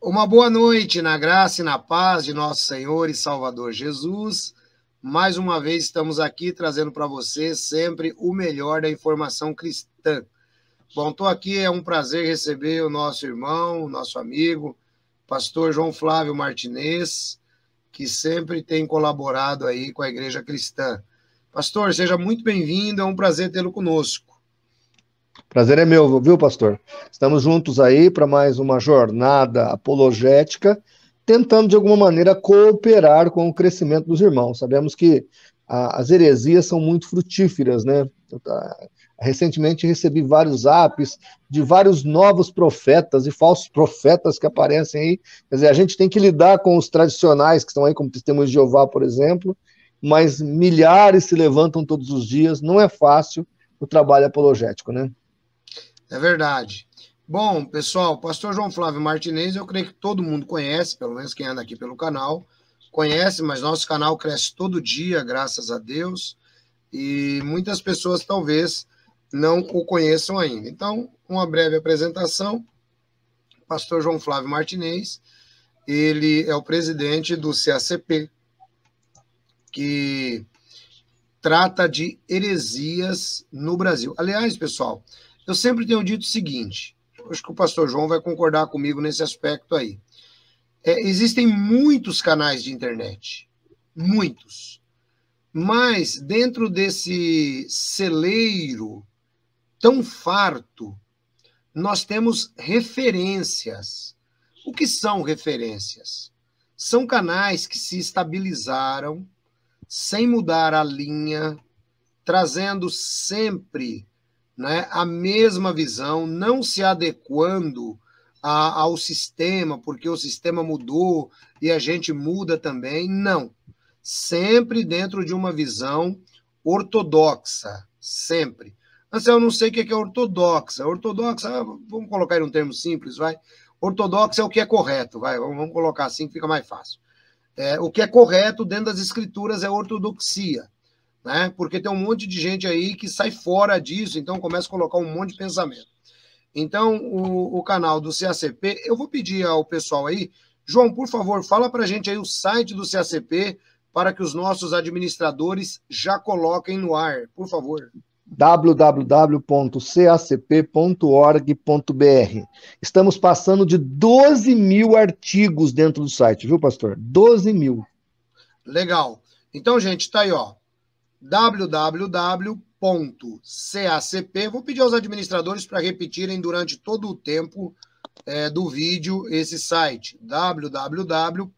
Uma boa noite na graça e na paz de nosso Senhor e Salvador Jesus. Mais uma vez estamos aqui trazendo para você sempre o melhor da informação cristã. Bom, estou aqui, é um prazer receber o nosso irmão, o nosso amigo, pastor João Flávio Martinez, que sempre tem colaborado aí com a Igreja Cristã. Pastor, seja muito bem-vindo, é um prazer tê-lo conosco. Prazer é meu, viu, pastor? Estamos juntos aí para mais uma jornada apologética, tentando de alguma maneira cooperar com o crescimento dos irmãos. Sabemos que as heresias são muito frutíferas, né? Recentemente recebi vários apps de vários novos profetas e falsos profetas que aparecem aí. Quer dizer, a gente tem que lidar com os tradicionais que estão aí, como Testemunhos de Jeová, por exemplo, mas milhares se levantam todos os dias. Não é fácil o trabalho apologético, né? É verdade. Bom, pessoal, pastor João Flávio Martinez, eu creio que todo mundo conhece, pelo menos quem anda aqui pelo canal, conhece, mas nosso canal cresce todo dia, graças a Deus, e muitas pessoas talvez não o conheçam ainda. Então, uma breve apresentação, pastor João Flávio Martinez, ele é o presidente do CACP, que trata de heresias no Brasil. Aliás, pessoal, eu sempre tenho dito o seguinte, acho que o pastor João vai concordar comigo nesse aspecto aí. Existem muitos canais de internet, muitos, mas dentro desse celeiro tão farto, nós temos referências. O que são referências? São canais que se estabilizaram sem mudar a linha, trazendo sempre, né, a mesma visão, não se adequando ao sistema, porque o sistema mudou e a gente muda também. Não. Sempre dentro de uma visão ortodoxa. Sempre. Mas eu não sei o que é ortodoxa. Ortodoxa, vamos colocar em um termo simples, vai. Ortodoxa é o que é correto, vai. Vamos colocar assim que fica mais fácil. O que é correto dentro das escrituras é ortodoxia. Né? Porque tem um monte de gente aí que sai fora disso, então começa a colocar um monte de pensamento. Então, o canal do CACP, eu vou pedir ao pessoal aí, João, por favor, fala para a gente aí o site do CACP para que os nossos administradores já coloquem no ar, por favor. www.cacp.org.br. Estamos passando de 12 mil artigos dentro do site, viu, pastor? 12 mil. Legal. Então, gente, está aí, ó. www.cacp, vou pedir aos administradores para repetirem durante todo o tempo do vídeo esse site, www.cacp.org.br.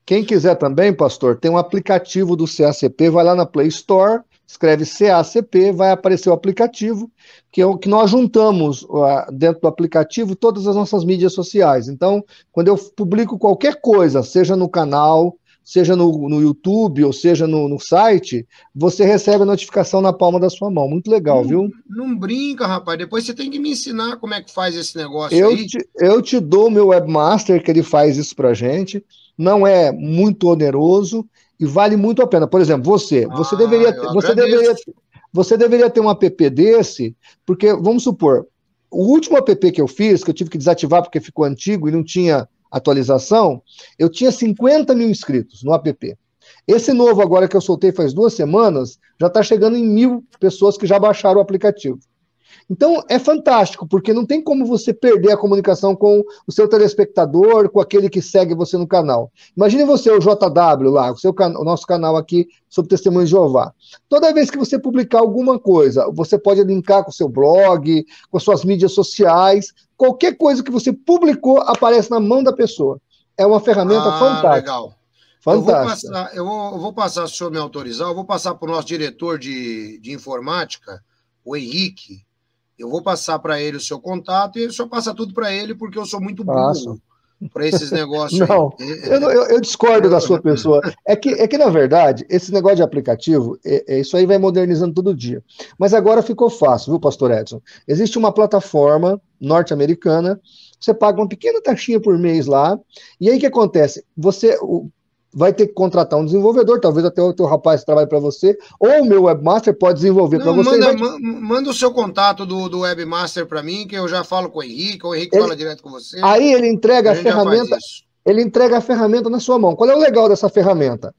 Quem quiser também, pastor, tem um aplicativo do CACP, vai lá na Play Store, escreve CACP, vai aparecer o aplicativo, que é o que nós juntamos dentro do aplicativo todas as nossas mídias sociais. Então, quando eu publico qualquer coisa, seja no canal, seja no YouTube, ou seja no site, você recebe a notificação na palma da sua mão. Muito legal, viu? Não brinca, rapaz. Depois você tem que me ensinar como é que faz esse negócio aí. Eu te dou o meu webmaster, que ele faz isso pra gente. Não é muito oneroso e vale muito a pena. Por exemplo, você deveria ter um app desse, porque, vamos supor, o último app que eu fiz, que eu tive que desativar porque ficou antigo e não tinha atualização, eu tinha 50 mil inscritos no app. Esse novo agora que eu soltei faz 2 semanas, já está chegando em 1.000 pessoas que já baixaram o aplicativo. Então, é fantástico, porque não tem como você perder a comunicação com o seu telespectador, com aquele que segue você no canal. Imagine você, o JW lá, o nosso canal aqui sobre Testemunhos de Jeová. Toda vez que você publicar alguma coisa, você pode linkar com o seu blog, com as suas mídias sociais, qualquer coisa que você publicou aparece na mão da pessoa. É uma ferramenta fantástica. Legal. Fantástica. Eu vou passar, se o senhor me autorizar, eu vou passar para o nosso diretor de informática, o Henrique. Eu vou passar para ele o seu contato e o senhor passa tudo para ele, porque eu sou muito burro para esses negócios. Não, aí. Eu discordo da sua pessoa. É que, na verdade, esse negócio de aplicativo, isso aí vai modernizando todo dia. Mas agora ficou fácil, viu, pastor Edson? Existe uma plataforma norte-americana, você paga uma pequena taxinha por mês lá, e aí o que acontece? vai ter que contratar um desenvolvedor, talvez até o teu rapaz que trabalhe para você, ou o meu webmaster pode desenvolver para você. Manda o seu contato do webmaster para mim, que eu já falo com o Henrique fala direto com você. Aí ele entrega a ferramenta. Ele entrega a ferramenta na sua mão. Qual é o legal dessa ferramenta?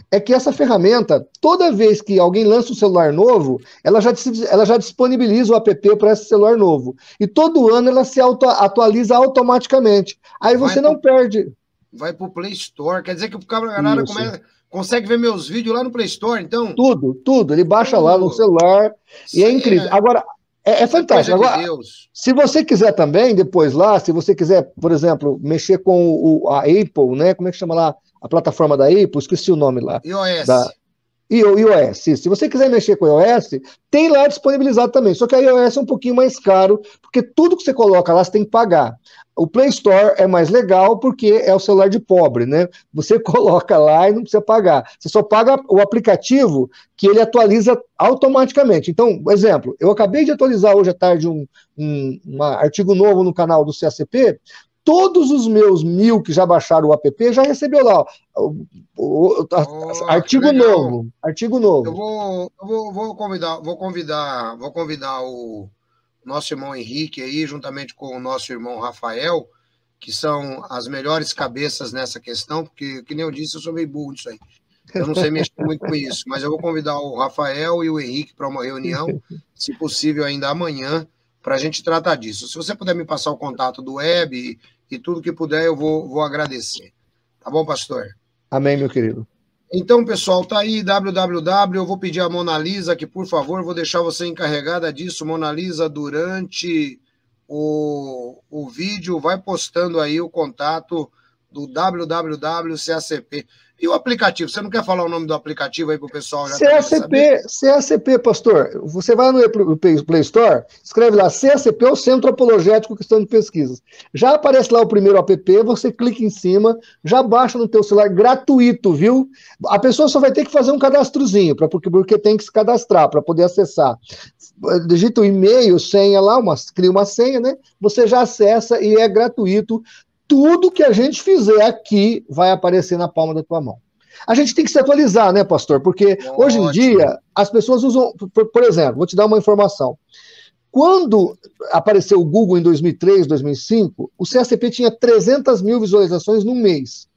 É que essa ferramenta, toda vez que alguém lança um celular novo, ela já disponibiliza o app para esse celular novo. E todo ano ela se atualiza automaticamente. Aí você não perde. Vai para o Play Store. Quer dizer que o camarada consegue ver meus vídeos lá no Play Store, então? Tudo. Ele baixa lá no celular. E é incrível. Agora, é fantástico. Agora, se você quiser também, depois lá, se você quiser, por exemplo, mexer com a Apple, né? Como é que chama lá? A plataforma da Apple, esqueci o nome lá. iOS. Se você quiser mexer com o iOS, tem lá disponibilizado também. Só que a iOS é um pouquinho mais caro, porque tudo que você coloca lá você tem que pagar. O Play Store é mais legal porque é o celular de pobre, né? Você coloca lá e não precisa pagar. Você só paga o aplicativo que ele atualiza automaticamente. Então, por exemplo, eu acabei de atualizar hoje à tarde um artigo novo no canal do CACP. Todos os meus 1000 que já baixaram o app já recebeu lá artigo novo. Eu vou convidar o nosso irmão Henrique aí, juntamente com o nosso irmão Rafael, que são as melhores cabeças nessa questão, porque, que nem eu disse, eu sou meio burro nisso aí. Eu não sei mexer muito com isso, mas eu vou convidar o Rafael e o Henrique para uma reunião, se possível ainda amanhã, para a gente tratar disso. Se você puder me passar o contato do web e tudo que puder, eu vou agradecer. Tá bom, pastor? Amém, meu querido. Então, pessoal, tá aí, www, eu vou pedir a Mona Lisa, que por favor, vou deixar você encarregada disso, Mona Lisa, durante o vídeo, vai postando aí o contato do www.cacp. E o aplicativo, você não quer falar o nome do aplicativo aí para o pessoal já CACP, pastor, você vai no Play Store, escreve lá, CACP, o Centro Apologético Cristão de Pesquisas. Já aparece lá o primeiro app, você clica em cima, já baixa no teu celular, gratuito, viu? A pessoa só vai ter que fazer um cadastrozinho, porque tem que se cadastrar para poder acessar. Digita o e-mail, senha lá, cria uma senha, né? Você já acessa e é gratuito. Tudo que a gente fizer aqui vai aparecer na palma da tua mão. A gente tem que se atualizar, né, pastor? Porque hoje em dia as pessoas usam, por exemplo, vou te dar uma informação. Quando apareceu o Google em 2003, 2005, o CACP tinha 300 mil visualizações num mês.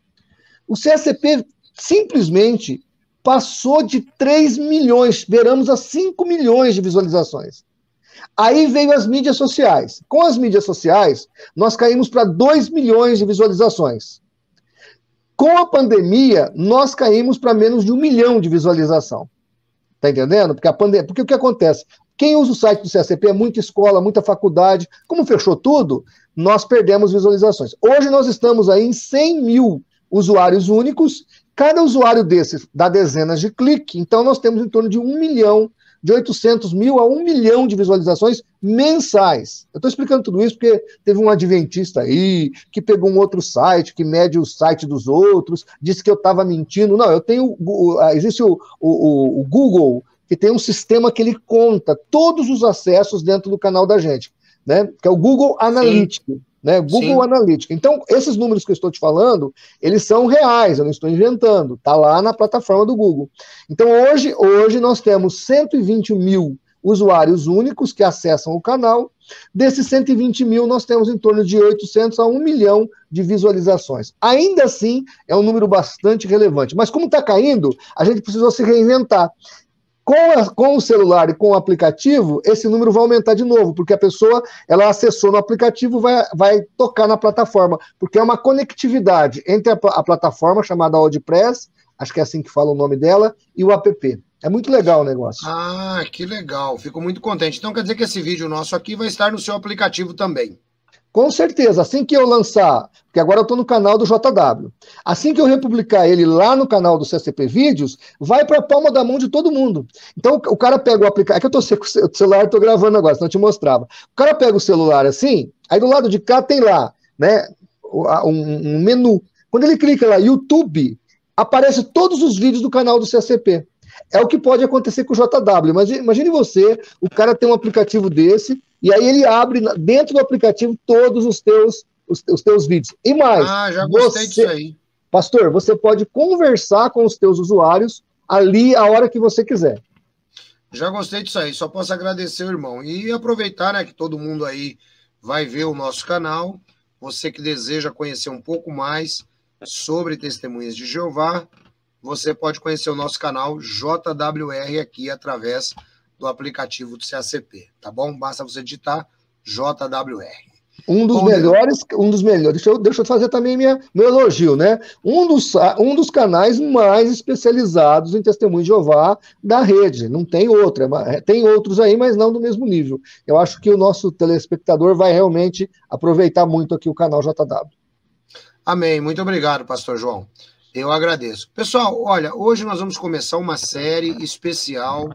O CACP simplesmente passou de 3 milhões, beiramos a 5 milhões de visualizações. Aí veio as mídias sociais. Com as mídias sociais, nós caímos para 2 milhões de visualizações. Com a pandemia, nós caímos para menos de 1 milhão de visualização. Tá entendendo? Porque o que acontece? Quem usa o site do CACP é muita escola, muita faculdade. Como fechou tudo, nós perdemos visualizações. Hoje nós estamos aí em 100 mil usuários únicos. Cada usuário desses dá dezenas de cliques. Então nós temos em torno de 1 milhão de 800 mil a 1 milhão de visualizações mensais. Eu estou explicando tudo isso porque teve um adventista aí que pegou um outro site, que mede o site dos outros, disse que eu estava mentindo. Não, existe o Google, que tem um sistema que ele conta todos os acessos dentro do canal da gente, né? Que é o Google Analytics. Né? Google Analytics. Então, esses números que eu estou te falando, eles são reais, eu não estou inventando, está lá na plataforma do Google. Então, hoje nós temos 120 mil usuários únicos que acessam o canal. Desses 120 mil, nós temos em torno de 800 a 1 milhão de visualizações. Ainda assim, é um número bastante relevante. Mas como está caindo, a gente precisou se reinventar. Com o celular e com o aplicativo, esse número vai aumentar de novo, porque a pessoa, ela acessou no aplicativo, vai tocar na plataforma, porque é uma conectividade entre a plataforma chamada AudioPress, acho que é assim que fala o nome dela, e o app. É muito legal o negócio. Ah, que legal, fico muito contente. Então quer dizer que esse vídeo nosso aqui vai estar no seu aplicativo também. Com certeza, assim que eu lançar, porque agora eu estou no canal do JW, assim que eu republicar ele lá no canal do CCP Vídeos, vai para a palma da mão de todo mundo. Então o cara pega o aplicativo, é que eu estou com o celular, estou gravando agora, senão eu te mostrava. O cara pega o celular assim, aí do lado de cá tem lá, né, um menu. Quando ele clica lá, YouTube, aparece todos os vídeos do canal do CCP. É o que pode acontecer com o JW, mas imagine você, o cara tem um aplicativo desse, e aí ele abre dentro do aplicativo todos os teus vídeos. E mais, já gostei disso aí. Pastor, você pode conversar com os teus usuários ali a hora que você quiser. Já gostei disso aí, só posso agradecer o irmão. E aproveitar, né, que todo mundo aí vai ver o nosso canal. Você que deseja conhecer um pouco mais sobre Testemunhas de Jeová, você pode conhecer o nosso canal JWR aqui através do aplicativo do CACP, tá bom? Basta você digitar JWR. Um dos melhores. Deixa eu fazer também meu elogio, né? Um dos canais mais especializados em Testemunho de Jeová da rede. Não tem outra. Tem outros aí, mas não do mesmo nível. Eu acho que o nosso telespectador vai realmente aproveitar muito aqui o canal JW. Amém. Muito obrigado, Pastor João. Eu agradeço. Pessoal, olha, hoje nós vamos começar uma série especial,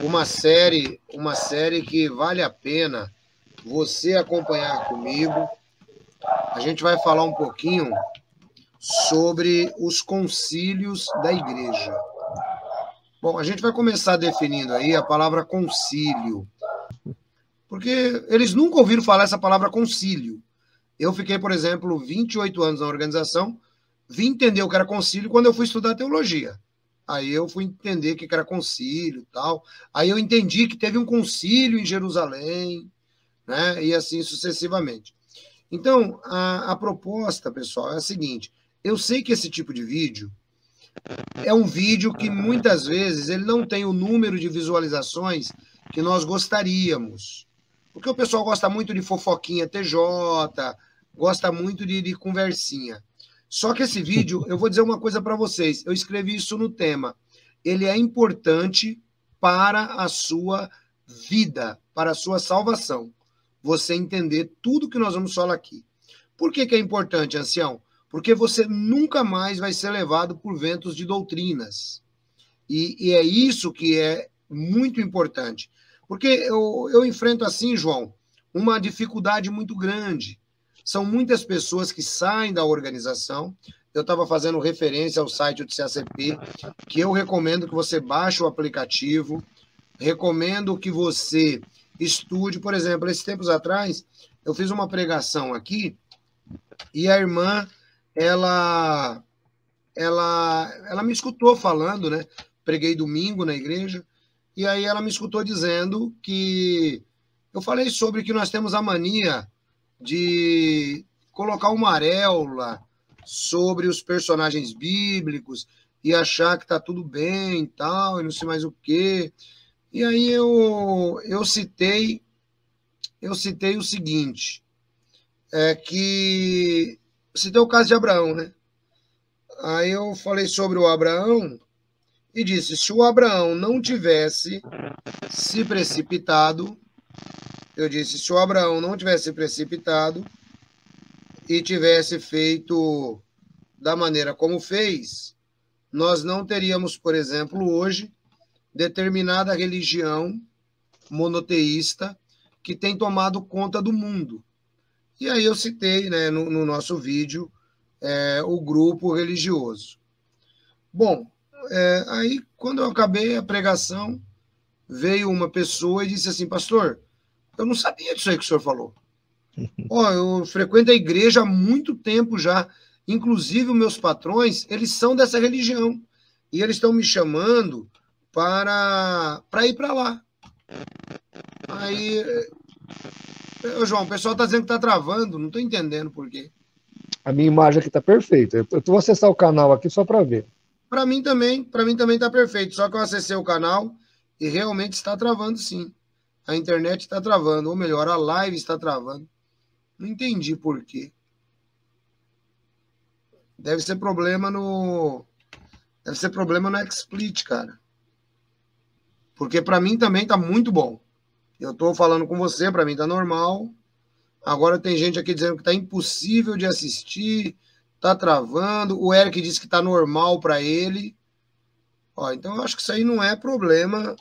uma série que vale a pena você acompanhar comigo. A gente vai falar um pouquinho sobre os concílios da igreja. Bom, a gente vai começar definindo aí a palavra concílio, porque eles nunca ouviram falar essa palavra concílio. Eu fiquei, por exemplo, 28 anos na organização, vim entender o que era concílio quando eu fui estudar teologia. Aí eu fui entender o que era concílio e tal. Aí eu entendi que teve um concílio em Jerusalém, né? E assim sucessivamente. Então, a proposta, pessoal, é a seguinte. Eu sei que esse tipo de vídeo é um vídeo que muitas vezes ele não tem o número de visualizações que nós gostaríamos. Porque o pessoal gosta muito de fofoquinha TJ, gosta muito de conversinha. Só que esse vídeo, eu vou dizer uma coisa para vocês, eu escrevi isso no tema. Ele é importante para a sua vida, para a sua salvação. Você entender tudo que nós vamos falar aqui. Por que é importante, ancião? Porque você nunca mais vai ser levado por ventos de doutrinas. E é isso que é muito importante. Porque eu enfrento assim, João, uma dificuldade muito grande. São muitas pessoas que saem da organização. Eu estava fazendo referência ao site do CACP, que eu recomendo que você baixe o aplicativo, recomendo que você estude. Por exemplo, esses tempos atrás, eu fiz uma pregação aqui e a irmã, ela me escutou falando, né? Preguei domingo na igreja, e aí ela me escutou dizendo que eu falei sobre que nós temos a mania de colocar uma auréola sobre os personagens bíblicos e achar que tá tudo bem e tal, e não sei mais o quê. E aí eu citei o seguinte, que citei o caso de Abraão, né? Aí eu falei sobre o Abraão e disse, se o Abraão não tivesse se precipitado, eu disse, se o Abraão não tivesse se precipitado e tivesse feito da maneira como fez, nós não teríamos, por exemplo, hoje, determinada religião monoteísta que tem tomado conta do mundo. E aí eu citei, né, no nosso vídeo, o grupo religioso. Bom, aí quando eu acabei a pregação, veio uma pessoa e disse assim, pastor, eu não sabia disso aí que o senhor falou. Eu frequento a igreja há muito tempo já, inclusive os meus patrões, eles são dessa religião, e eles estão me chamando para ir para lá. Aí, João, o pessoal está dizendo que está travando, não estou entendendo por quê. A minha imagem aqui está perfeita. Eu vou acessar o canal aqui só para ver. Para mim também está perfeito. Só que eu acessei o canal e realmente está travando, sim. A internet está travando, ou melhor, a live está travando. Não entendi por quê. Deve ser problema no XSplit, cara. Porque para mim também está muito bom. Eu estou falando com você, para mim está normal. Agora tem gente aqui dizendo que está impossível de assistir, está travando. O Eric disse que está normal para ele. Então eu acho que isso aí não é problema.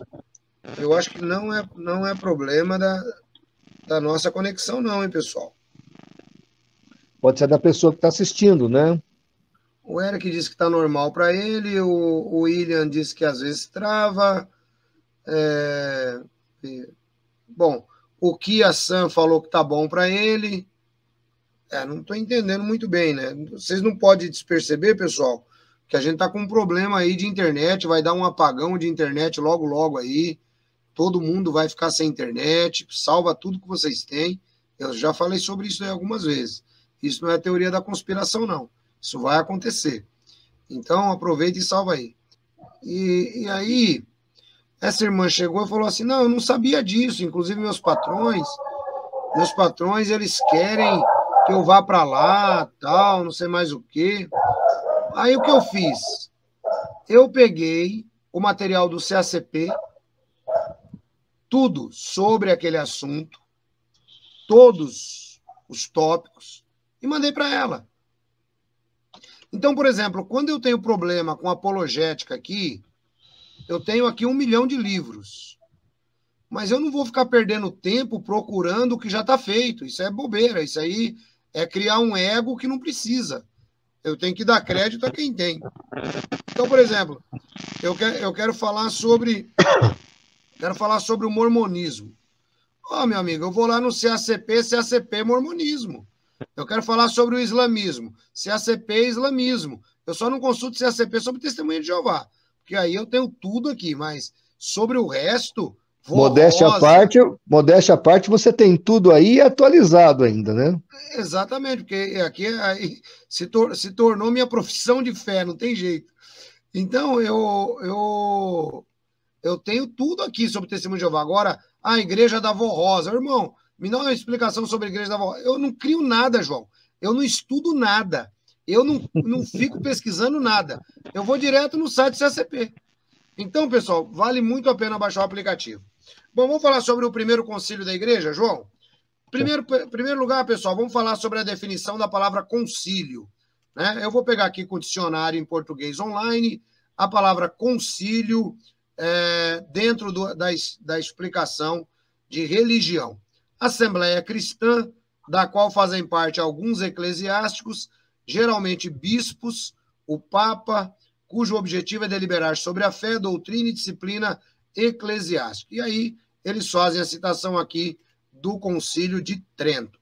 Eu acho que não é problema da nossa conexão, não, hein, pessoal? Pode ser da pessoa que está assistindo, né? O Eric disse que está normal para ele. O William disse que às vezes trava. Bom, o Kia Sam falou que tá bom para ele. Não estou entendendo muito bem, né? Vocês não podem desperceber, pessoal, que a gente está com um problema aí de internet, vai dar um apagão de internet logo, logo aí. Todo mundo vai ficar sem internet, salva tudo que vocês têm. Eu já falei sobre isso aí algumas vezes. Isso não é teoria da conspiração, não. Isso vai acontecer. Então, aproveita e salva aí. E aí, essa irmã chegou e falou assim, não, eu não sabia disso. Inclusive, meus patrões, eles querem que eu vá para lá, tal, não sei mais o quê. Aí, o que eu fiz? Eu peguei o material do CACP, tudo sobre aquele assunto, todos os tópicos, e mandei para ela. Então, por exemplo, quando eu tenho problema com apologética aqui, eu tenho aqui 1 milhão de livros. Mas eu não vou ficar perdendo tempo procurando o que já está feito. Isso é bobeira. Isso aí é criar um ego que não precisa. Eu tenho que dar crédito a quem tem. Então, por exemplo, eu quero falar sobre o mormonismo. Meu amigo, eu vou lá no CACP mormonismo. Eu quero falar sobre o islamismo. CACP islamismo. Eu só não consulto CACP sobre testemunha de Jeová. Porque aí eu tenho tudo aqui, mas sobre o resto, modéstia à parte, você tem tudo aí atualizado ainda, né? Exatamente, porque aqui aí, se tornou minha profissão de fé, não tem jeito. Então, eu tenho tudo aqui sobre o testemunho de Jeová. Agora, a igreja da Vó Rosa. Irmão, me dá uma explicação sobre a igreja da Vó Rosa. Eu não crio nada, João. Eu não estudo nada. Eu não fico pesquisando nada. Eu vou direto no site do CACP. Então, pessoal, vale muito a pena baixar o aplicativo. Bom, vamos falar sobre o primeiro concílio da igreja, João? Primeiro lugar, pessoal, vamos falar sobre a definição da palavra concílio. Né? Eu vou pegar aqui com o dicionário em português online a palavra concílio dentro da explicação de religião. Assembleia cristã, da qual fazem parte alguns eclesiásticos, geralmente bispos, o Papa, cujo objetivo é deliberar sobre a fé, doutrina e disciplina eclesiástica. E aí eles fazem a citação aqui do Concílio de Trento.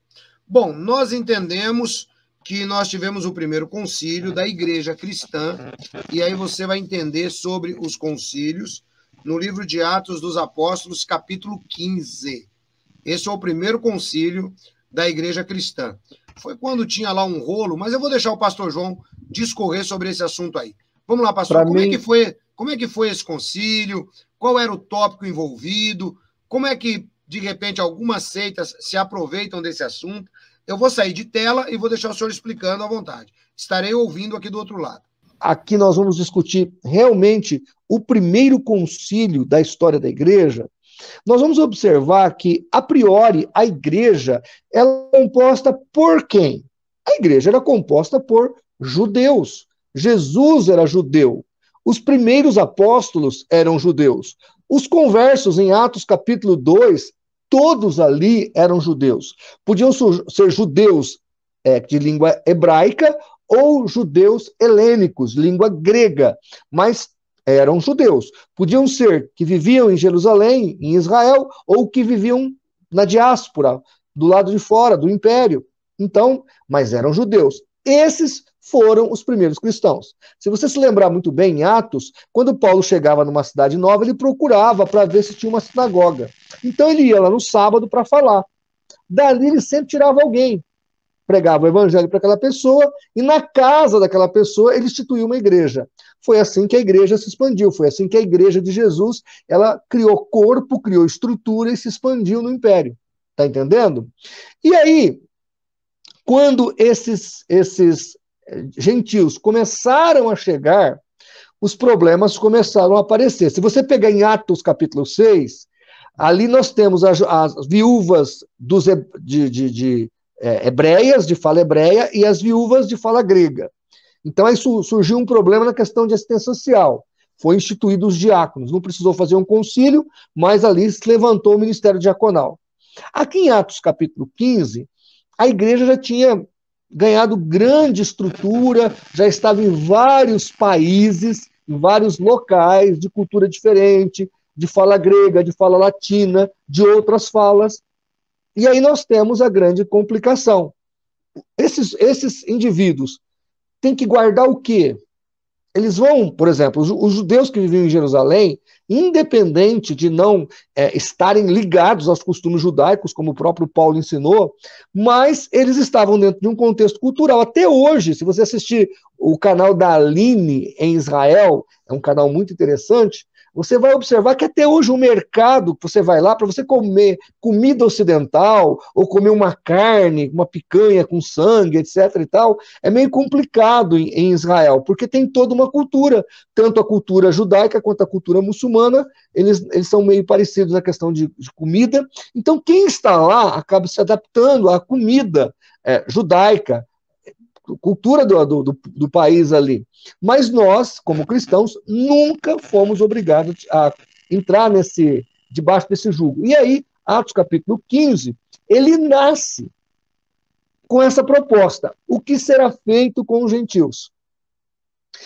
Bom, nós entendemos que nós tivemos o primeiro concílio da Igreja Cristã, e aí você vai entender sobre os concílios no livro de Atos dos Apóstolos, capítulo 15. Esse é o primeiro concílio da Igreja Cristã. Foi quando tinha lá um rolo, mas eu vou deixar o pastor João discorrer sobre esse assunto aí. Vamos lá, pastor, como é que foi esse concílio? Qual era o tópico envolvido? Como é que, de repente, algumas seitas se aproveitam desse assunto? Eu vou sair de tela e vou deixar o senhor explicando à vontade. Estarei ouvindo aqui do outro lado. Aqui nós vamos discutir realmente o primeiro concílio da história da igreja. Nós vamos observar que, a priori, a igreja ela é composta por quem? A igreja era composta por judeus. Jesus era judeu. Os primeiros apóstolos eram judeus. Os conversos em Atos capítulo 2, todos ali eram judeus. Podiam ser judeus de língua hebraica ou judeus helênicos, língua grega, mas eram judeus. Podiam ser que viviam em Jerusalém, em Israel, ou que viviam na diáspora, do lado de fora do império. Então, mas eram judeus. Esses foram os primeiros cristãos. Se você se lembrar muito bem, em Atos, quando Paulo chegava numa cidade nova, ele procurava para ver se tinha uma sinagoga. Então ele ia lá no sábado para falar. Dali ele sempre tirava alguém, pregava o evangelho para aquela pessoa, e na casa daquela pessoa ele instituiu uma igreja. Foi assim que a igreja se expandiu, foi assim que a igreja de Jesus, ela criou corpo, criou estrutura e se expandiu no império. Tá entendendo? E aí, quando esses gentios começaram a chegar, os problemas começaram a aparecer. Se você pegar em Atos capítulo 6, ali nós temos as viúvas hebreias, de fala hebreia, e as viúvas de fala grega. Então aí surgiu um problema na questão de assistência social. Foi instituído os diáconos. Não precisou fazer um concílio, mas ali se levantou o ministério diaconal. Aqui em Atos capítulo 15, a igreja já tinha ganhado grande estrutura, já estava em vários países, em vários locais de cultura diferente, de fala grega, de fala latina, de outras falas. E aí nós temos a grande complicação. esses indivíduos têm que guardar o quê? Eles vão, por exemplo, os judeus que viviam em Jerusalém, independente de não estarem ligados aos costumes judaicos, como o próprio Paulo ensinou, mas eles estavam dentro de um contexto cultural. Até hoje, se você assistir o canal da Aline em Israel, é um canal muito interessante, você vai observar que até hoje o mercado que você vai lá para você comer comida ocidental, ou comer uma carne, uma picanha com sangue, etc. e tal, é meio complicado em Israel, porque tem toda uma cultura, tanto a cultura judaica quanto a cultura muçulmana, eles são meio parecidos na questão de comida. Então, quem está lá acaba se adaptando à comida judaica, cultura do país ali. Mas nós, como cristãos, nunca fomos obrigados a entrar debaixo desse jugo. E aí, Atos capítulo 15, ele nasce com essa proposta. O que será feito com os gentios?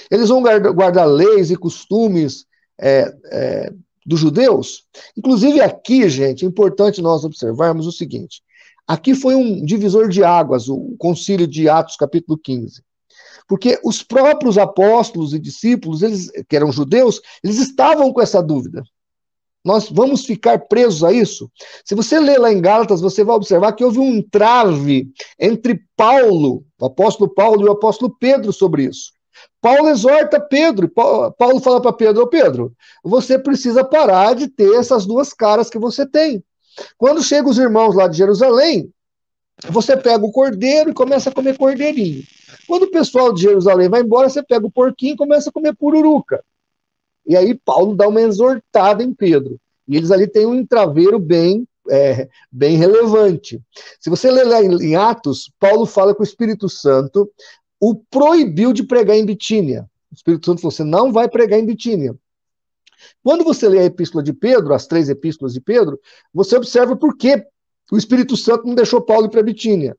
Eles vão guardar leis e costumes dos judeus? Inclusive aqui, gente, é importante nós observarmos o seguinte. Aqui foi um divisor de águas, o concílio de Atos, capítulo 15. Porque os próprios apóstolos e discípulos, eles, que eram judeus, eles estavam com essa dúvida. Nós vamos ficar presos a isso? Se você ler lá em Gálatas, você vai observar que houve um entrave entre Paulo, o apóstolo Paulo, e o apóstolo Pedro sobre isso. Paulo exorta Pedro, Paulo fala para Pedro, Pedro, você precisa parar de ter essas duas caras que você tem. Quando chegam os irmãos lá de Jerusalém, você pega o cordeiro e começa a comer cordeirinho. Quando o pessoal de Jerusalém vai embora, você pega o porquinho e começa a comer pururuca. E aí Paulo dá uma exortada em Pedro. E eles ali têm um entraveiro bem relevante. Se você ler lá em Atos, Paulo fala que o Espírito Santo o proibiu de pregar em Bitínia. O Espírito Santo falou, você não vai pregar em Bitínia. Quando você lê a epístola de Pedro, as 3 epístolas de Pedro, você observa por que o Espírito Santo não deixou Paulo ir para Bitínia.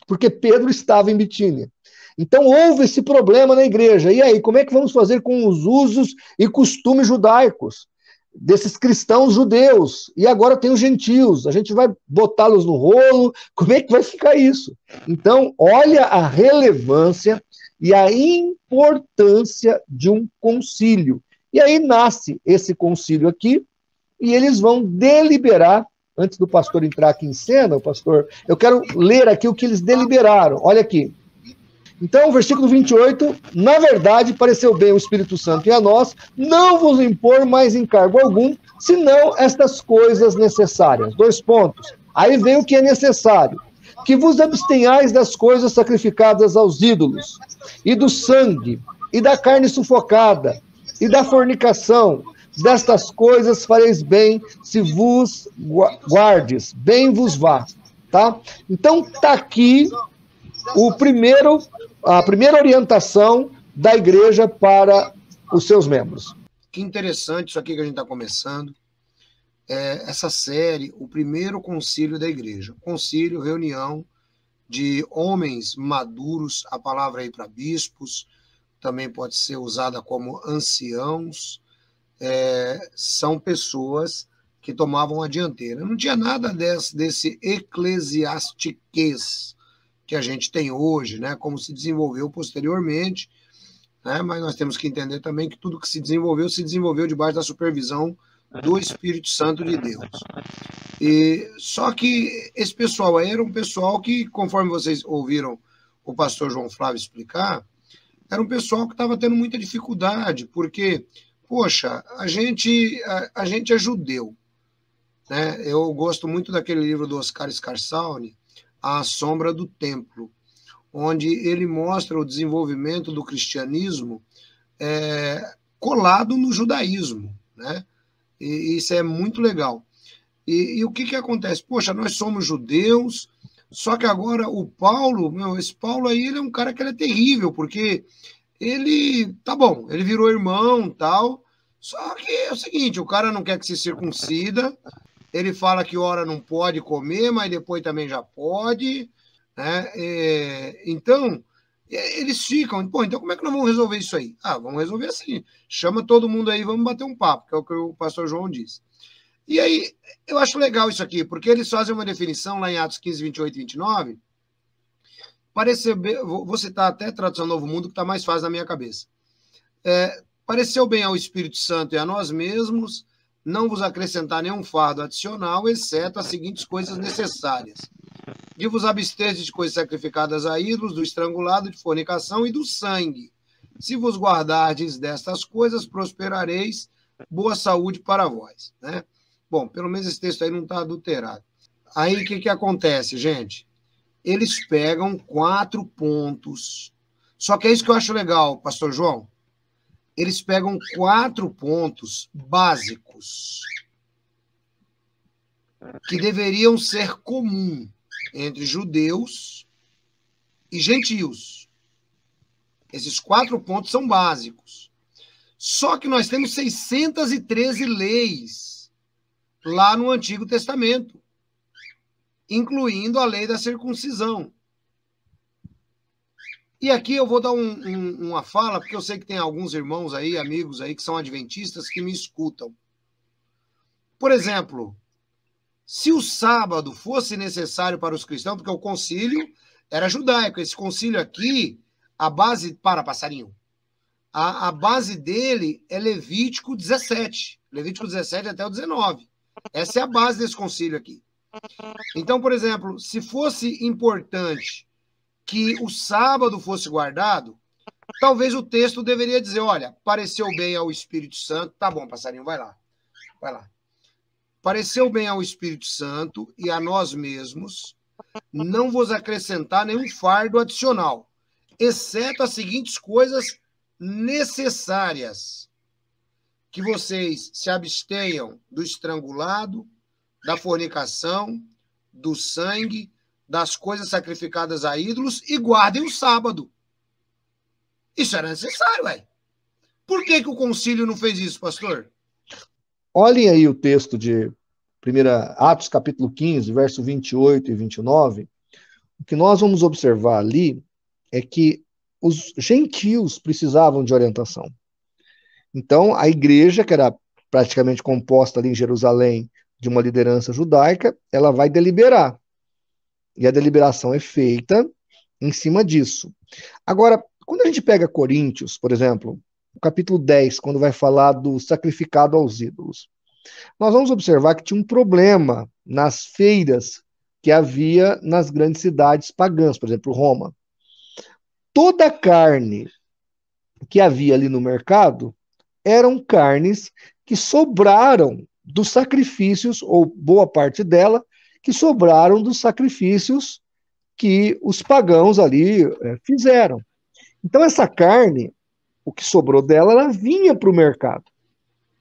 Porque Pedro estava em Bitínia. Então houve esse problema na igreja. E aí, como é que vamos fazer com os usos e costumes judaicos desses cristãos judeus? E agora tem os gentios. A gente vai botá-los no rolo? Como é que vai ficar isso? Então, olha a relevância e a importância de um concílio. E aí nasce esse concílio aqui, e eles vão deliberar, antes do pastor entrar aqui em cena, eu quero ler aqui o que eles deliberaram. Olha aqui. Então, versículo 28, na verdade, pareceu bem o Espírito Santo e a nós, não vos impor mais encargo algum, senão estas coisas necessárias. 2 pontos. Aí vem o que é necessário. Que vos abstenhais das coisas sacrificadas aos ídolos, e do sangue, e da carne sufocada, e da fornicação. Destas coisas fareis bem, se vos guardes, bem vos vá. Tá? Então, está aqui a primeira orientação da igreja para os seus membros. Que interessante isso aqui que a gente está começando. Essa série, o primeiro concílio da igreja. Concílio, reunião de homens maduros, a palavra aí para bispos, também pode ser usada como anciãos, são pessoas que tomavam a dianteira. Não tinha nada desse eclesiastiquês que a gente tem hoje, né, como se desenvolveu posteriormente, né, mas nós temos que entender também que tudo que se desenvolveu debaixo da supervisão do Espírito Santo de Deus. Só que esse pessoal aí era um pessoal que, conforme vocês ouviram o pastor João Flávio explicar, era um pessoal que estava tendo muita dificuldade, porque, poxa, a gente é judeu, né? Eu gosto muito daquele livro do Oscar Scarsauni, A Sombra do Templo, onde ele mostra o desenvolvimento do cristianismo colado no judaísmo, né? E isso é muito legal. E o que acontece? Poxa, nós somos judeus, só que agora o Paulo, esse Paulo aí, ele é um cara que ele é terrível, porque ele, tá bom, ele virou irmão e tal, só que é o seguinte, o cara não quer que se circuncida, ele fala que ora não pode comer, mas depois também já pode, né? Então, eles ficam, pô, então como é que nós vamos resolver isso aí? Vamos resolver assim, chama todo mundo aí, vamos bater um papo, que é o que o pastor João disse. E aí, eu acho legal isso aqui, porque eles fazem uma definição lá em Atos 15, 28 e 29, pareceu bem, vou citar até a tradução Novo Mundo, que está mais fácil na minha cabeça. Pareceu bem ao Espírito Santo e a nós mesmos não vos acrescentar nenhum fardo adicional, exceto as seguintes coisas necessárias: de vos abster de coisas sacrificadas a ídolos, do estrangulado, de fornicação e do sangue. Se vos guardardes destas coisas, prosperareis, boa saúde para vós. Né? Bom, pelo menos esse texto aí não está adulterado. Aí o que acontece, gente? Eles pegam 4 pontos. Só que é isso que eu acho legal, pastor João. Eles pegam 4 pontos básicos que deveriam ser comum entre judeus e gentios. Esses 4 pontos são básicos. Só que nós temos 613 leis lá no Antigo Testamento, incluindo a lei da circuncisão. E aqui eu vou dar uma fala, porque eu sei que tem alguns irmãos aí, amigos aí, que são adventistas, que me escutam. Por exemplo, se o sábado fosse necessário para os cristãos, porque o concílio era judaico, esse concílio aqui, a base... passarinho. A base dele é Levítico 17. Levítico 17 até o 19. Essa é a base desse concílio aqui. Então, por exemplo, se fosse importante que o sábado fosse guardado, talvez o texto deveria dizer, olha, pareceu bem ao Espírito Santo, tá bom, passarinho, vai lá. Pareceu bem ao Espírito Santo e a nós mesmos não vos acrescentar nenhum fardo adicional, exceto as seguintes coisas necessárias: que vocês se abstenham do estrangulado, da fornicação, do sangue, das coisas sacrificadas a ídolos e guardem o sábado. Isso era necessário, ué. Por que o concílio não fez isso, pastor? Olhem aí o texto de Atos, capítulo 15, verso 28 e 29. O que nós vamos observar ali é que os gentios precisavam de orientação. Então, a igreja, que era praticamente composta ali em Jerusalém de uma liderança judaica, ela vai deliberar. E a deliberação é feita em cima disso. Agora, quando a gente pega Coríntios, por exemplo, o capítulo 10, quando vai falar do sacrificado aos ídolos, nós vamos observar que tinha um problema nas feiras que havia nas grandes cidades pagãs, por exemplo, Roma. Toda a carne que havia ali no mercado eram carnes que sobraram dos sacrifícios, ou boa parte dela, que sobraram dos sacrifícios que os pagãos ali fizeram. Então, essa carne, o que sobrou dela, ela vinha para o mercado.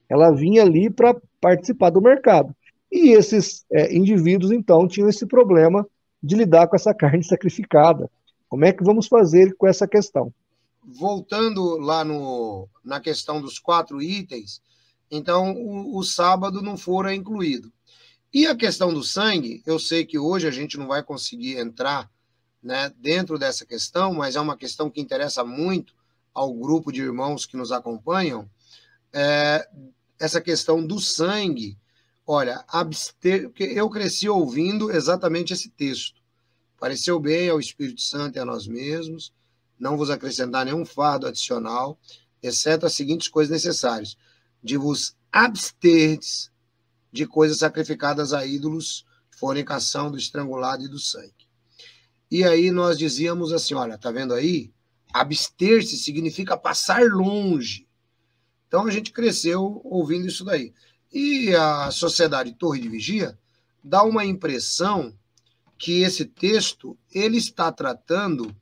Ela vinha ali para participar do mercado. E esses indivíduos, então, tinham esse problema de lidar com essa carne sacrificada. Como é que vamos fazer com essa questão? Voltando lá na questão dos 4 itens, então o sábado não fora incluído. E a questão do sangue, eu sei que hoje a gente não vai conseguir entrar, né, dentro dessa questão, mas é uma questão que interessa muito ao grupo de irmãos que nos acompanham, essa questão do sangue. Olha, porque eu cresci ouvindo exatamente esse texto. Pareceu bem ao Espírito Santo e a nós mesmos, não vos acrescentar nenhum fardo adicional, exceto as seguintes coisas necessárias: de vos absterdes de coisas sacrificadas a ídolos, fornicação, do estrangulado e do sangue. E aí nós dizíamos assim, olha, tá vendo aí? Abster-se significa passar longe. Então a gente cresceu ouvindo isso daí. E a Sociedade Torre de Vigia dá uma impressão que esse texto ele está tratando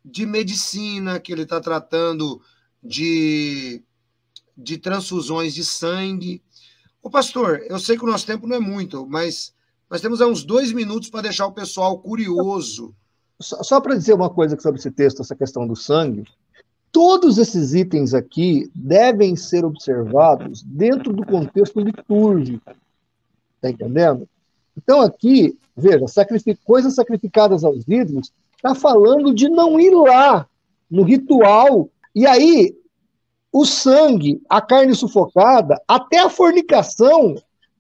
de medicina, que ele está tratando de transfusões de sangue. Ô pastor, eu sei que o nosso tempo não é muito, mas nós temos uns 2 minutos para deixar o pessoal curioso. Só para dizer uma coisa sobre esse texto, essa questão do sangue, todos esses itens aqui devem ser observados dentro do contexto litúrgico. Está entendendo? Então aqui, veja, coisas sacrificadas aos ídolos, está falando de não ir lá no ritual. E aí, o sangue, a carne sufocada, até a fornicação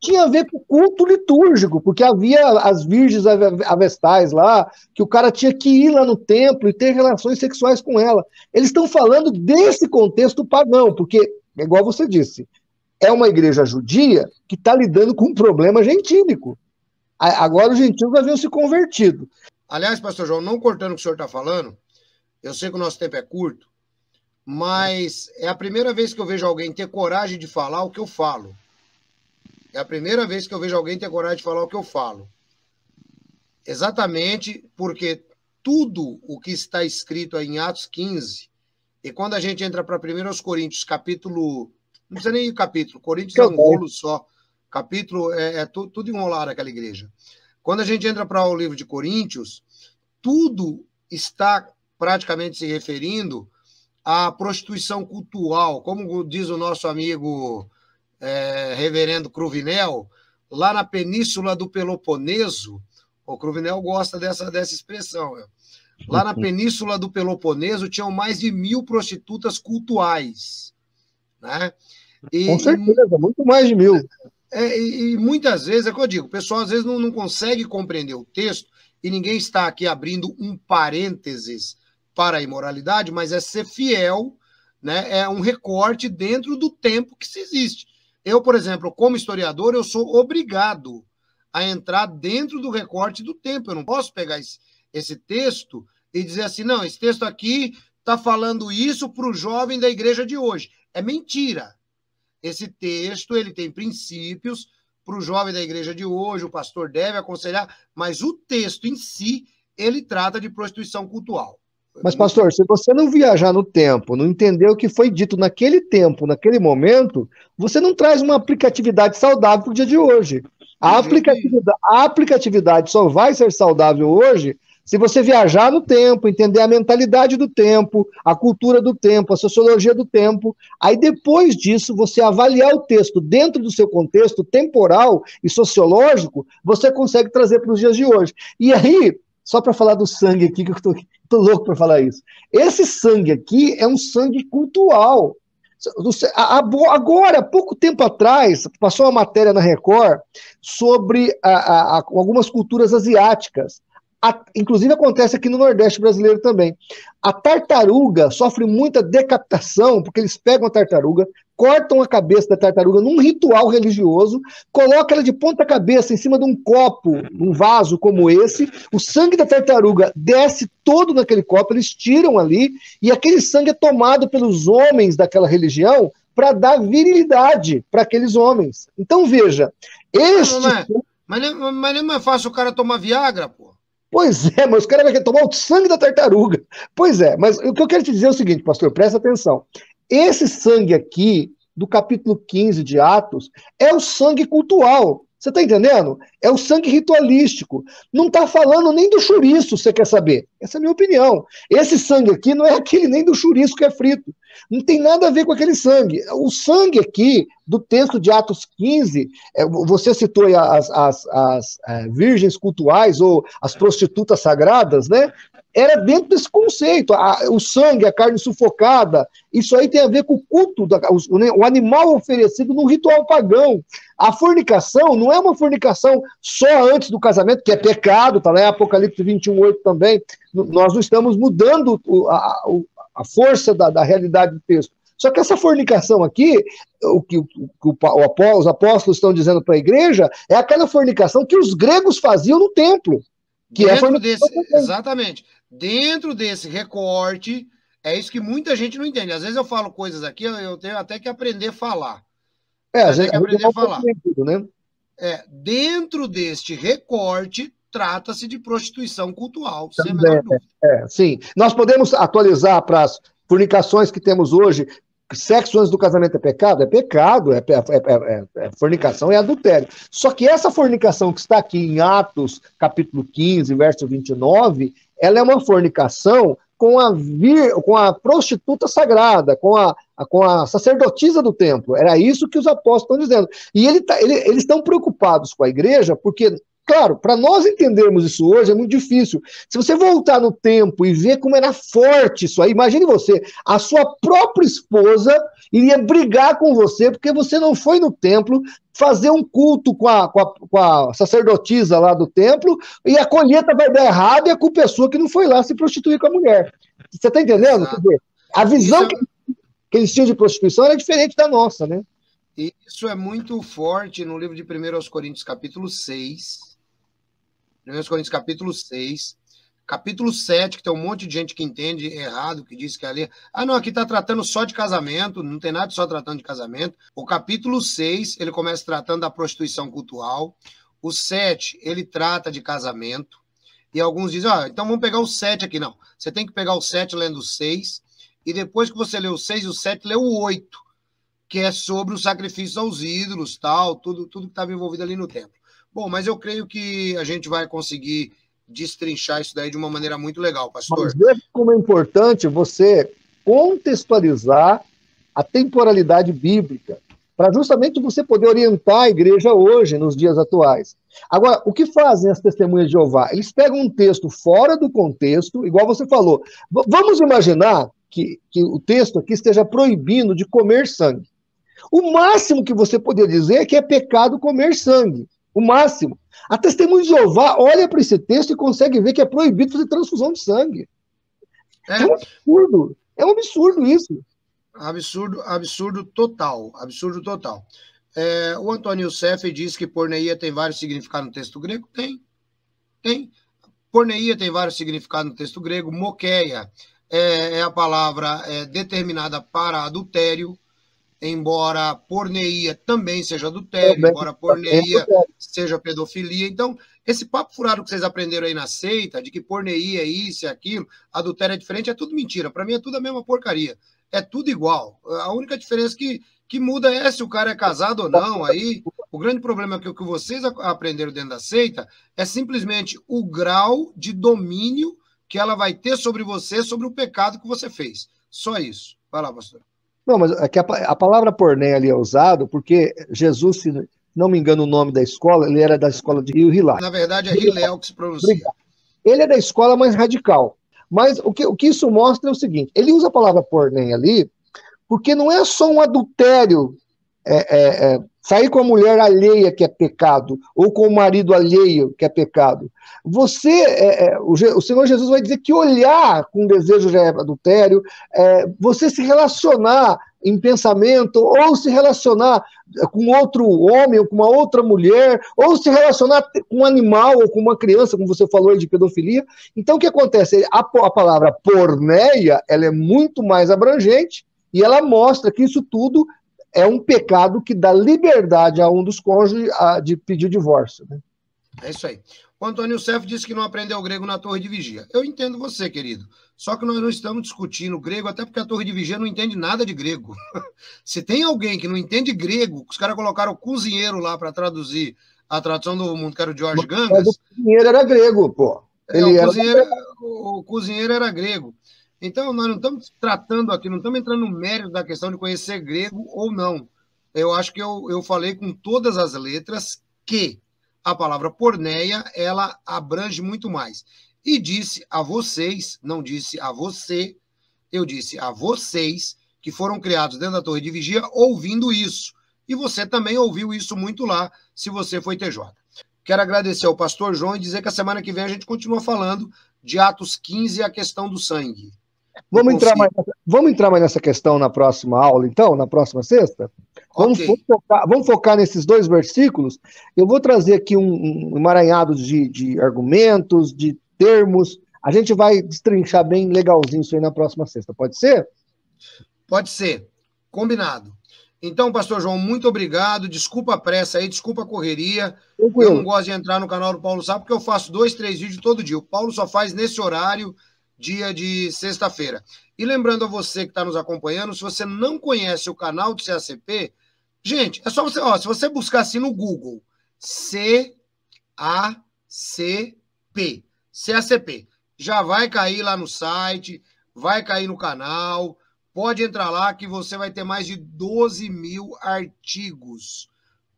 tinha a ver com o culto litúrgico, porque havia as virgens avestais lá, que o cara tinha que ir lá no templo e ter relações sexuais com ela. Eles estão falando desse contexto pagão, porque, igual você disse, é uma igreja judia que está lidando com um problema gentílico. Agora os gentios haviam se convertido. Aliás, pastor João, não cortando o que o senhor está falando, eu sei que o nosso tempo é curto, mas é a primeira vez que eu vejo alguém ter coragem de falar o que eu falo. É a primeira vez que eu vejo alguém ter coragem de falar o que eu falo. Exatamente porque tudo o que está escrito aí em Atos 15, e quando a gente entra para 1 Coríntios, capítulo... Não precisa nem ir capítulo, Coríntios é um rolo só. Capítulo tudo enrolado aquela igreja. Quando a gente entra para o livro de Coríntios, tudo está praticamente se referindo à prostituição cultural, como diz o nosso amigo reverendo Cruvinel, lá na Península do Peloponeso. O Cruvinel gosta dessa expressão. Lá na Península do Peloponeso tinham mais de 1.000 prostitutas cultuais. Né? Com certeza, muito mais de 1.000. E muitas vezes, é o que eu digo, o pessoal às vezes não consegue compreender o texto, e ninguém está aqui abrindo um parênteses para a imoralidade, mas é ser fiel, né? É um recorte dentro do tempo que se existe. Eu, por exemplo, como historiador, eu sou obrigado a entrar dentro do recorte do tempo. Eu não posso pegar esse texto e dizer assim, não, esse texto aqui está falando isso para o jovem da igreja de hoje. É mentira. Esse texto ele tem princípios para o jovem da igreja de hoje, o pastor deve aconselhar, mas o texto em si, ele trata de prostituição cultural. Mas, pastor, se você não viajar no tempo, não entender o que foi dito naquele tempo, naquele momento, você não traz uma aplicatividade saudável para o dia de hoje. A aplicatividade só vai ser saudável hoje se você viajar no tempo, entender a mentalidade do tempo, a cultura do tempo, a sociologia do tempo, aí depois disso, você avaliar o texto dentro do seu contexto temporal e sociológico, você consegue trazer para os dias de hoje. E aí, só para falar do sangue aqui, que eu tô louco para falar isso. Esse sangue aqui é um sangue cultural. Agora, pouco tempo atrás, passou uma matéria na Record sobre algumas culturas asiáticas. Inclusive acontece aqui no Nordeste brasileiro também. A tartaruga sofre muita decapitação, porque eles pegam a tartaruga, cortam a cabeça da tartaruga num ritual religioso, colocam ela de ponta cabeça em cima de um copo, um vaso como esse, o sangue da tartaruga desce todo naquele copo, eles tiram ali, e aquele sangue é tomado pelos homens daquela religião para dar virilidade para aqueles homens. Então veja, Mas não é fácil o cara tomar Viagra, pô. Pois é, mas os caras vão tomar o sangue da tartaruga. Pois é, mas o que eu quero te dizer é o seguinte, pastor, presta atenção. Esse sangue aqui, do capítulo 15 de Atos, é o sangue cultual. Você está entendendo? É o sangue ritualístico. Não está falando nem do chouriço, você quer saber? Essa é a minha opinião. Esse sangue aqui não é aquele nem do chouriço que é frito. Não tem nada a ver com aquele sangue. O sangue aqui, do texto de Atos 15, você citou aí as virgens cultuais ou as prostitutas sagradas, né? Era dentro desse conceito. O sangue, a carne sufocada, isso aí tem a ver com o culto, o animal oferecido no ritual pagão. A fornicação não é uma fornicação só antes do casamento, que é pecado, tá lá em Apocalipse 21:8 também. Nós não estamos mudando a força da realidade do texto. Só que essa fornicação aqui, o que os apóstolos estão dizendo para a igreja, é aquela fornicação que os gregos faziam no templo. Exatamente. Dentro desse recorte, é isso que muita gente não entende. Às vezes eu falo coisas aqui, eu tenho até que aprender a falar. Né? Dentro deste recorte, trata-se de prostituição cultural. Sim. Nós podemos atualizar para as fornicações que temos hoje. Sexo antes do casamento é pecado? É pecado, fornicação é adultério. Só que essa fornicação que está aqui em Atos, capítulo 15, verso 29, ela é uma fornicação com a prostituta sagrada, com a sacerdotisa do templo. Era isso que os apóstolos estão dizendo. E eles estão preocupados com a igreja, porque Claro, para nós entendermos isso hoje é muito difícil. Se você voltar no tempo e ver como era forte isso aí, imagine você, a sua própria esposa iria brigar com você porque você não foi no templo fazer um culto com a sacerdotisa lá do templo e a colheita vai dar errado e a culpa é sua que não foi lá se prostituir com a mulher. Você está entendendo? Quer dizer, a visão que eles tinham de prostituição era diferente da nossa, né? Isso é muito forte no livro de 1 Coríntios, capítulo 6. 1 Coríntios, capítulo 6. Capítulo 7, que tem um monte de gente que entende errado, que diz que ali... Ah, não, aqui está tratando só de casamento, não tem nada só tratando de casamento. O capítulo 6, ele começa tratando da prostituição cultural. O 7, ele trata de casamento. E alguns dizem, então vamos pegar o 7 aqui. Não, você tem que pegar o 7 lendo o 6, e depois que você lê o 6 e o 7, lê o 8, que é sobre o sacrifício aos ídolos, tal, tudo que estava envolvido ali no templo. Bom, mas eu creio que a gente vai conseguir destrinchar isso daí de uma maneira muito legal, pastor. Mas veja como é importante você contextualizar a temporalidade bíblica, para justamente você poder orientar a igreja hoje, nos dias atuais. Agora, o que fazem as testemunhas de Jeová? Eles pegam um texto fora do contexto, igual você falou. Vamos imaginar que o texto aqui esteja proibindo de comer sangue. O máximo que você poderia dizer é que é pecado comer sangue. O máximo. A testemunha de Jeová olha para esse texto e consegue ver que é proibido fazer transfusão de sangue. É um absurdo. É um absurdo isso. Absurdo total. Absurdo total. O Antônio Youssef diz que porneia tem vários significados no texto grego. Tem. Porneia tem vários significados no texto grego. Moqueia é a palavra determinada para adultério, embora porneia também seja adultério, embora porneia seja pedofilia. Então, esse papo furado que vocês aprenderam aí na seita, de que porneia é isso e aquilo, adultério é diferente, é tudo mentira. Para mim é tudo a mesma porcaria. É tudo igual. A única diferença que muda é se o cara é casado ou não. Aí, o grande problema é que o que vocês aprenderam dentro da seita é simplesmente o grau de domínio que ela vai ter sobre você, sobre o pecado que você fez. Só isso. Vai lá, pastor. Não, mas é que a palavra porneia ali é usada porque Jesus, se não me engano o nome da escola, ele era da escola de Rio Hilá. Na verdade, é Hilel que se pronuncia. Ele é da escola mais radical. Mas o que isso mostra é o seguinte, ele usa a palavra porneia ali porque não é só um adultério, sair com a mulher alheia que é pecado, ou com o marido alheio que é pecado. O Senhor Jesus vai dizer que olhar com desejo já é adultério, você se relacionar em pensamento, ou se relacionar com outro homem, ou com uma outra mulher, ou se relacionar com um animal, ou com uma criança, como você falou aí de pedofilia. Então, o que acontece? A palavra porneia, ela é muito mais abrangente, e ela mostra que isso tudo é um pecado que dá liberdade a um dos cônjuges de pedir divórcio. Né? É isso aí. O Antônio Youssef disse que não aprendeu grego na Torre de Vigia. Eu entendo você, querido. Só que nós não estamos discutindo grego, até porque a Torre de Vigia não entende nada de grego. Se tem alguém que não entende grego, os caras colocaram o cozinheiro lá para traduzir a tradução do mundo, que era o George Gangas. O cozinheiro era grego, pô. O cozinheiro era grego. Então, nós não estamos tratando aqui, não estamos entrando no mérito da questão de conhecer grego ou não. Eu acho que eu falei com todas as letras que a palavra porneia, ela abrange muito mais. E disse a vocês, não disse a você, eu disse a vocês que foram criados dentro da Torre de Vigia ouvindo isso. E você também ouviu isso muito lá, se você foi TJ. Quero agradecer ao pastor João e dizer que a semana que vem a gente continua falando de Atos 15 e a questão do sangue. Vamos entrar mais nessa questão na próxima aula, então, na próxima sexta? Okay. Vamos focar nesses 2 versículos. Eu vou trazer aqui um emaranhado de argumentos, de termos. A gente vai destrinchar bem legalzinho isso aí na próxima sexta. Pode ser? Pode ser. Combinado. Então, pastor João, muito obrigado. Desculpa a pressa aí, desculpa a correria. Eu não gosto de entrar no canal do Paulo Sá, porque eu faço 2, 3 vídeos todo dia. O Paulo só faz nesse horário, dia de sexta-feira. E lembrando a você que está nos acompanhando, se você não conhece o canal do CACP, gente, é só você, se você buscar assim no Google, CACP, já vai cair lá no site, vai cair no canal, pode entrar lá que você vai ter mais de 12 mil artigos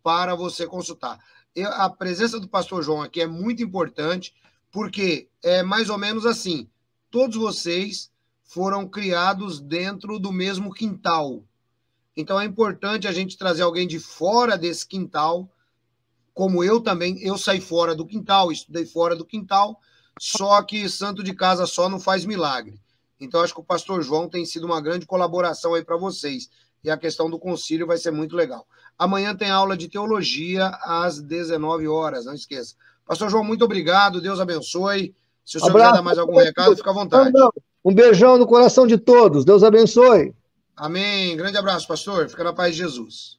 para você consultar. a presença do pastor João aqui é muito importante, porque é mais ou menos assim, todos vocês foram criados dentro do mesmo quintal. Então é importante a gente trazer alguém de fora desse quintal, como eu também, eu saí fora do quintal, estudei fora do quintal, só que santo de casa só não faz milagre. Então acho que o pastor João tem sido uma grande colaboração aí para vocês. E a questão do concílio vai ser muito legal. Amanhã tem aula de teologia às 19 horas, não esqueça. Pastor João, muito obrigado, Deus abençoe. Se o senhor quiser dar mais algum recado, fica à vontade. Um beijão no coração de todos, Deus abençoe. Amém. Grande abraço, pastor. Fica na paz de Jesus.